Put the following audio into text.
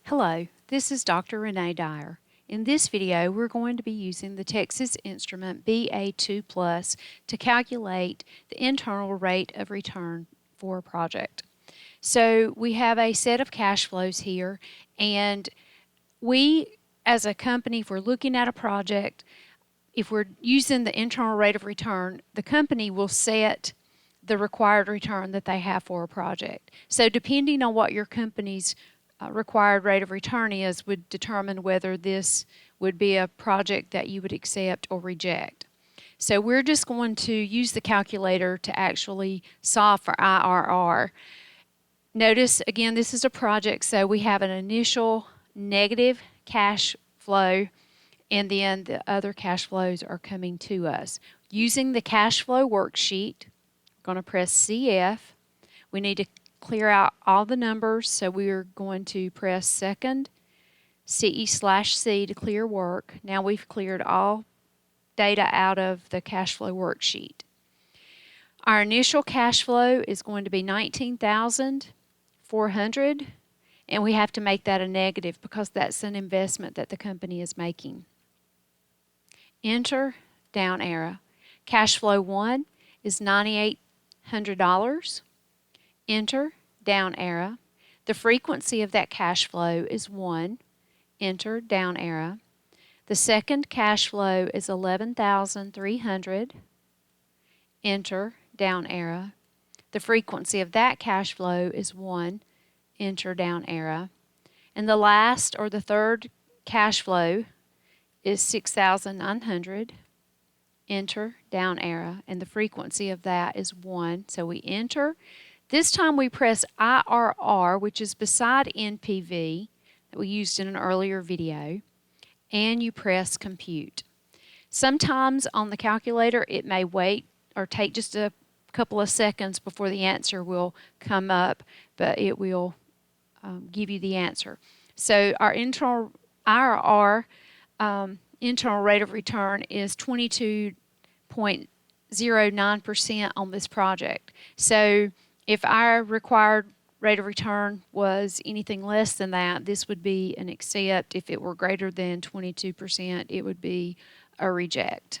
Hello, this is Dr. Renee Dyer. In this video, we're going to be using the Texas Instrument BA2 Plus to calculate the internal rate of return for a project. So we have a set of cash flows here, and we as a company, if we're looking at a project, if we're using the internal rate of return, the company will set the required return that they have for a project. So depending on what your company's required rate of return is would determine whether this would be a project that you would accept or reject. So we're just going to use the calculator to actually solve for IRR. Notice again, this is a project, so we have an initial negative cash flow, and then the other cash flows are coming to us. Using the cash flow worksheet, we're going to press CF. We need to clear out all the numbers, so we're going to press second CE/C to clear work. Now we've cleared all data out of the cash flow worksheet. Our initial cash flow is going to be $19,400, and we have to make that a negative because that's an investment that the company is making. Enter, down arrow. Cash flow 1 is $9,800. Enter, down arrow. The frequency of that cash flow is 1. Enter, down arrow. The second cash flow is $11,300. Enter, down arrow. The frequency of that cash flow is 1. Enter, down arrow. And the last, or the third cash flow is $6,900. Enter, down arrow. And the frequency of that is 1. So we enter. This time we press IRR, which is beside NPV that we used in an earlier video, and you press compute. Sometimes on the calculator it may wait or take just a couple of seconds before the answer will come up, but it will give you the answer. So our internal IRR, internal rate of return, is 22.09% on this project. So if our required rate of return was anything less than that, this would be an accept. If it were greater than 22%, it would be a reject.